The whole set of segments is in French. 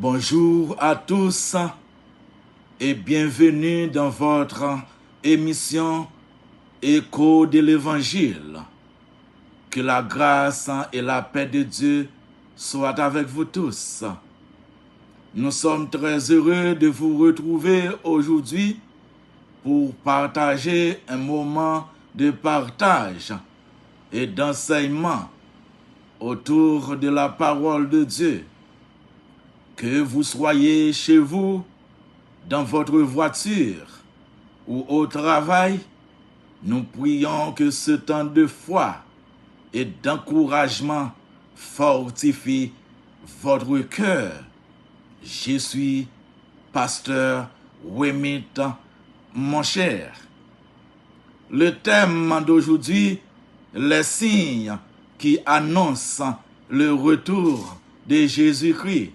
Bonjour à tous et bienvenue dans votre émission Écho de l'Évangile. Que la grâce et la paix de Dieu soient avec vous tous. Nous sommes très heureux de vous retrouver aujourd'hui pour partager un moment de partage et d'enseignement autour de la parole de Dieu. Que vous soyez chez vous, dans votre voiture ou au travail, nous prions que ce temps de foi et d'encouragement fortifie votre cœur. Je suis pasteur Wemit, mon cher. Le thème d'aujourd'hui, les signes qui annoncent le retour de Jésus-Christ.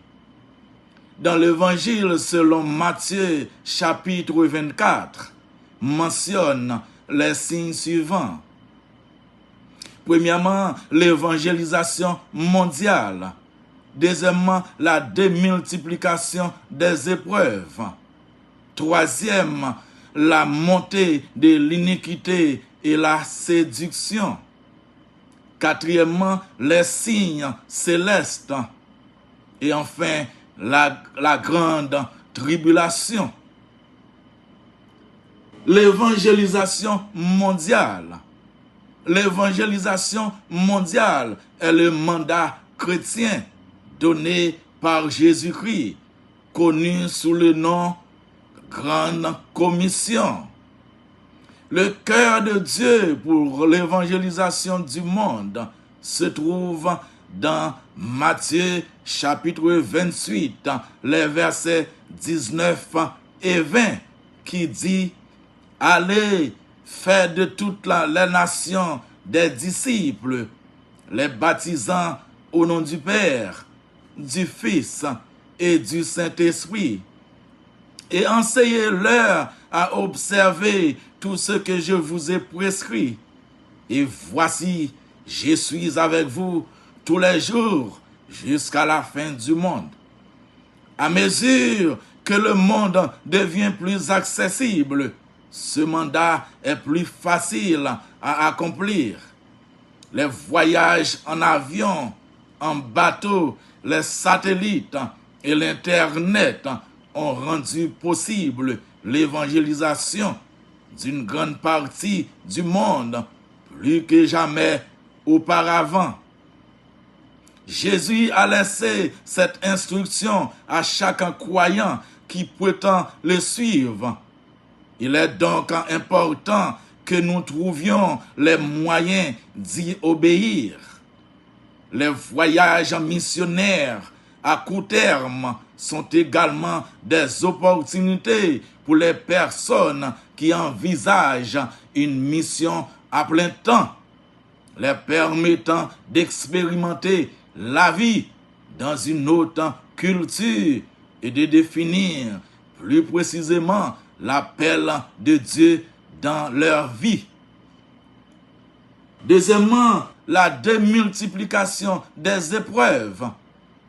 Dans l'évangile selon Matthieu chapitre 24, mentionne les signes suivants. Premièrement, l'évangélisation mondiale. Deuxièmement, la démultiplication des épreuves. Troisième, la montée de l'iniquité et la séduction. Quatrièmement, les signes célestes. Et enfin, la grande tribulation. L'évangélisation mondiale. L'évangélisation mondiale est le mandat chrétien donné par Jésus-Christ, connu sous le nom Grande Commission. Le cœur de Dieu pour l'évangélisation du monde se trouve dans Matthieu chapitre 28, les versets 19 et 20, qui dit « Allez, faites de toutes les nations des disciples, les baptisant au nom du Père, du Fils et du Saint-Esprit, et enseignez-leur à observer tout ce que je vous ai prescrit. Et voici, je suis avec vous tous les jours jusqu'à la fin du monde. » À mesure que le monde devient plus accessible, ce mandat est plus facile à accomplir. Les voyages en avion, en bateau, les satellites et l'Internet ont rendu possible l'évangélisation d'une grande partie du monde, plus que jamais auparavant. Jésus a laissé cette instruction à chaque croyant qui prétend le suivre. Il est donc important que nous trouvions les moyens d'y obéir. Les voyages missionnaires à court terme sont également des opportunités pour les personnes qui envisagent une mission à plein temps, les permettant d'expérimenter la vie dans une autre culture et de définir plus précisément l'appel de Dieu dans leur vie. Deuxièmement, la démultiplication des épreuves.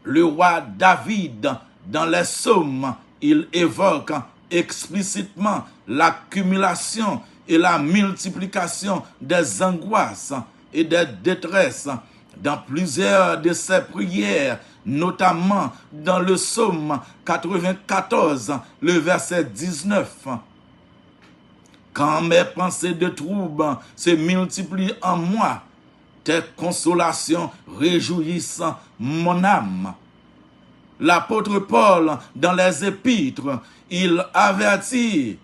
Le roi David, dans les psaumes, il évoque explicitement l'accumulation et la multiplication des angoisses et des détresses dans plusieurs de ses prières, notamment dans le psaume 94, le verset 19. Quand mes pensées de trouble se multiplient en moi, tes consolations réjouissent mon âme. L'apôtre Paul, dans les Épîtres, il avertit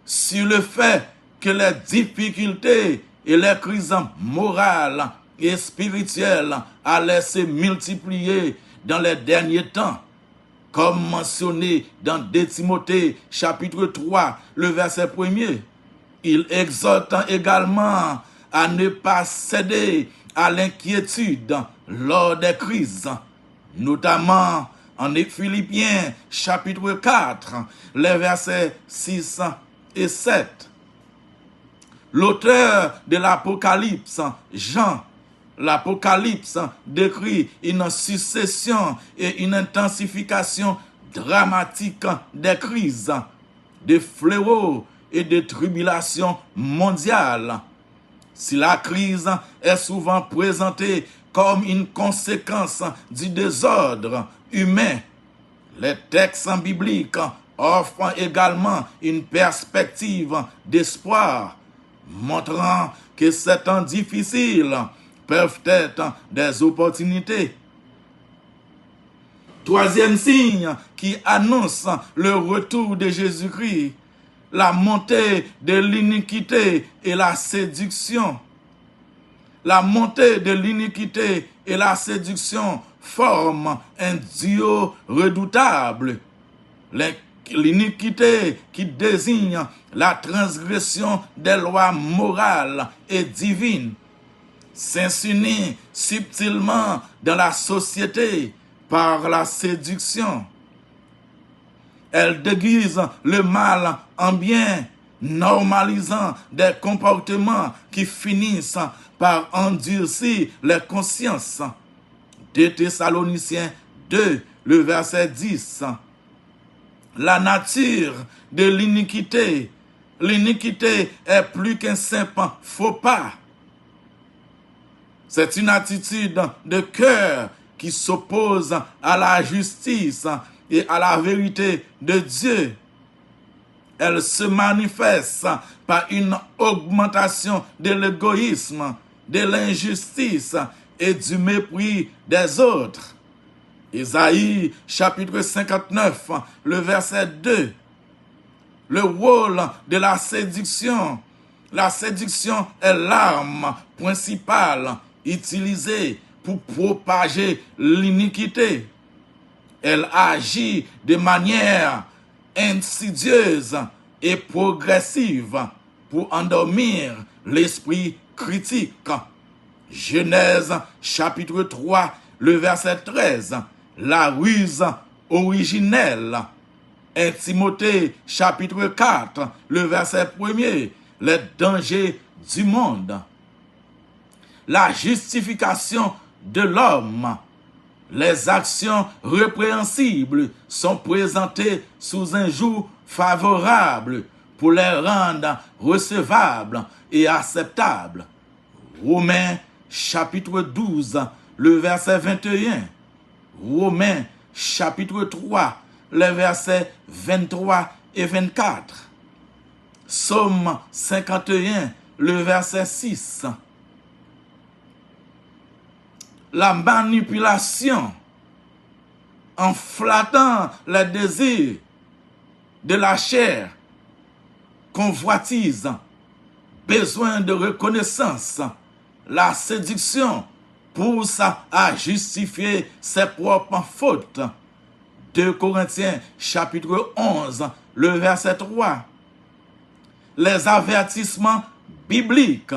sur le fait que les difficultés et les crises morales et spirituelles allaient se multiplier dans les derniers temps, comme mentionné dans 2 Timothée chapitre 3, le verset 1er. Il exhorte également à ne pas céder à l'inquiétude lors des crises, notamment en Philippiens chapitre 4, les versets 6 et 7. L'auteur de l'Apocalypse, Jean, l'Apocalypse décrit une succession et une intensification dramatique des crises, des fléaux et des tribulations mondiales. Si la crise est souvent présentée comme une conséquence du désordre humain, les textes bibliques offrent également une perspective d'espoir, montrant que ces temps difficiles peuvent être des opportunités. Troisième signe qui annonce le retour de Jésus-Christ, la montée de l'iniquité et la séduction. La montée de l'iniquité et la séduction forment un duo redoutable. L'iniquité qui désigne la transgression des lois morales et divines s'insinue subtilement dans la société par la séduction. Elle déguise le mal en bien, normalisant des comportements qui finissent par endurcir les consciences. 2 Thessaloniciens 2, le verset 10. La nature de l'iniquité. L'iniquité est plus qu'un simple faux pas. C'est une attitude de cœur qui s'oppose à la justice et à la vérité de Dieu. Elle se manifeste par une augmentation de l'égoïsme, de l'injustice et du mépris des autres. Isaïe chapitre 59, le verset 2. Le rôle de la séduction. La séduction est l'arme principale utilisée pour propager l'iniquité. Elle agit de manière insidieuse et progressive pour endormir l'esprit critique. Genèse chapitre 3, le verset 13. La ruse originelle. 1 Timothée chapitre 4, le verset 1er. Les dangers du monde. La justification de l'homme. Les actions répréhensibles sont présentées sous un jour favorable pour les rendre recevables et acceptables. Romains chapitre 12, le verset 21. Romains chapitre 3, les versets 23 et 24. Psaume 51, le verset 6. La manipulation en flattant les désirs de la chair, convoitise, besoin de reconnaissance, la séduction pousse à justifier ses propres fautes. 2 Corinthiens chapitre 11, le verset 3. Les avertissements bibliques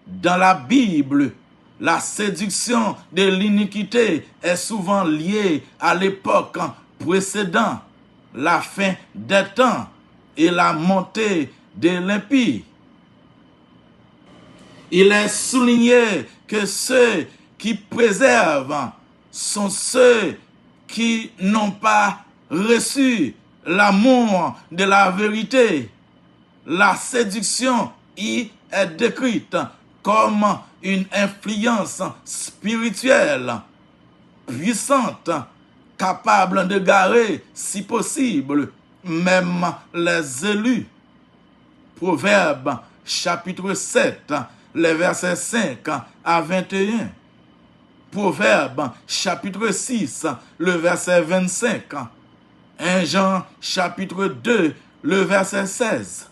dans la Bible. La séduction de l'iniquité est souvent liée à l'époque précédente, la fin des temps et la montée de l'impie. Il est souligné que ceux qui préservent sont ceux qui n'ont pas reçu l'amour de la vérité. La séduction y est décrite comme une influence spirituelle puissante, capable de garer, si possible, même les élus. Proverbe chapitre 7, les versets 5 à 21. Proverbe chapitre 6, le verset 25. 1 Jean chapitre 2, le verset 16.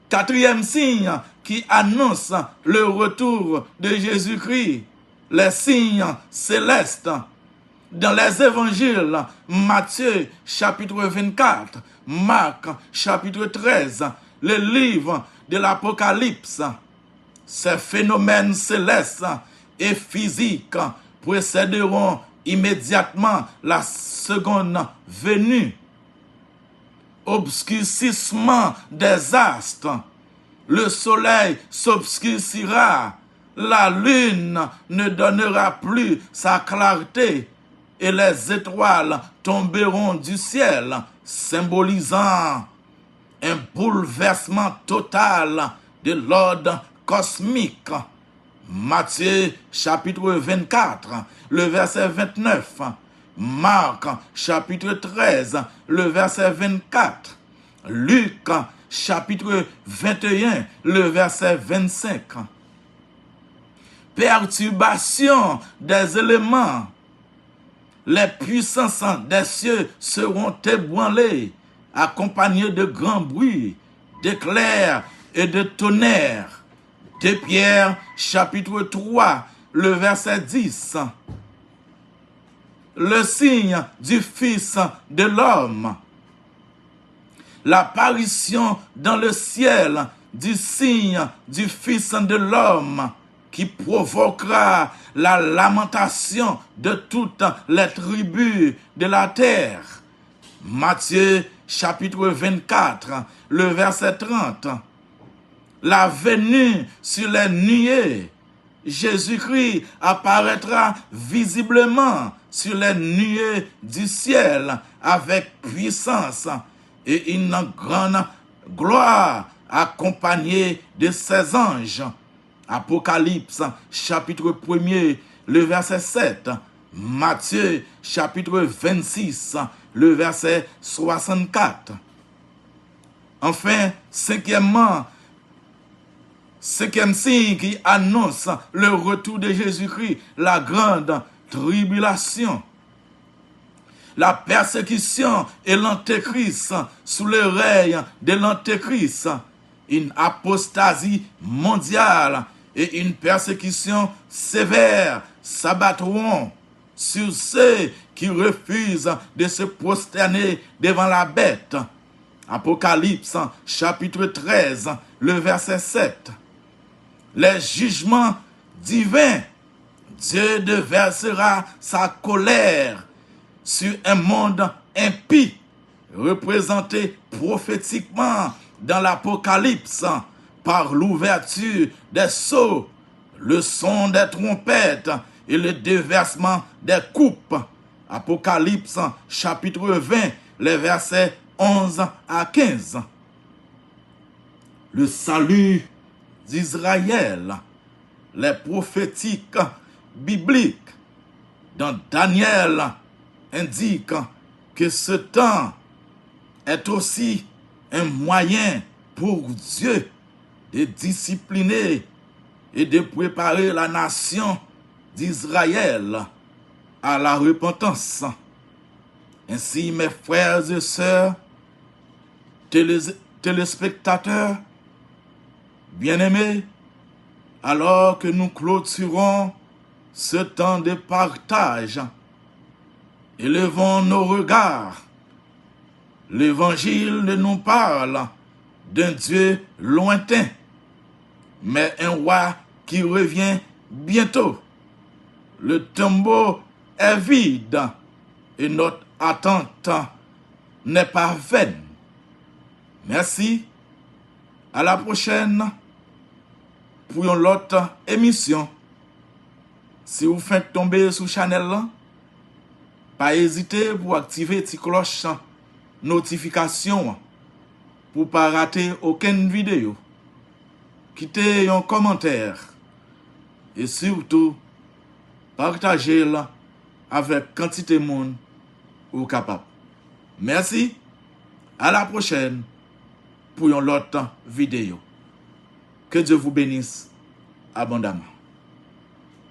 Quatrième signe qui annonce le retour de Jésus-Christ, les signes célestes. Dans les évangiles, Matthieu chapitre 24, Marc chapitre 13, le livre de l'Apocalypse, ces phénomènes célestes et physiques précéderont immédiatement la seconde venue. Obscurcissement des astres. Le soleil s'obscurcira, La lune ne donnera plus sa clarté et les étoiles tomberont du ciel, symbolisant un bouleversement total de l'ordre cosmique. Matthieu chapitre 24, le verset 29. Marc chapitre 13, le verset 24. Luc chapitre 21, le verset 25. Perturbation des éléments. Les puissances des cieux seront ébranlées, accompagnées de grands bruits, d'éclairs et de tonnerres. De Pierre, chapitre 3, le verset 10. Le signe du Fils de l'homme. L'apparition dans le ciel du signe du Fils de l'homme qui provoquera la lamentation de toutes les tribus de la terre. Matthieu chapitre 24, le verset 30. La venue sur les nuées. Jésus-Christ apparaîtra visiblement sur les nuées du ciel avec puissance et une grande gloire accompagnée de ses anges. Apocalypse chapitre 1er, le verset 7. Matthieu chapitre 26, le verset 64. Enfin, cinquième signe qui annonce le retour de Jésus-Christ, la grande tribulation. La persécution et l'antéchrist sous le règne de l'antéchrist, une apostasie mondiale et une persécution sévère s'abattront sur ceux qui refusent de se prosterner devant la bête. Apocalypse chapitre 13, le verset 7. Les jugements divins. Dieu déversera sa colère sur un monde impie, représenté prophétiquement dans l'Apocalypse par l'ouverture des sceaux, le son des trompettes et le déversement des coupes. Apocalypse chapitre 20, les versets 11 à 15. Le salut d'Israël, les prophétiques bibliques dans Daniel indiquent que ce temps est aussi un moyen pour Dieu de discipliner et de préparer la nation d'Israël à la repentance. Ainsi, mes frères et sœurs, téléspectateurs, bien-aimés, alors que nous clôturons ce temps de partage, élevons nos regards. L'Évangile nous parle d'un Dieu lointain, mais un roi qui revient bientôt. Le tombeau est vide et notre attente n'est pas vaine. Merci. À la prochaine pour une autre émission. Si vous faites tomber sur channel là, pas hésiter pour activer la cloche notification pour pas rater aucune vidéo. Quittez un commentaire et surtout partagez-la avec quantité de monde ou capable. Merci. À la prochaine pour une autre vidéo. Que Dieu vous bénisse abondamment.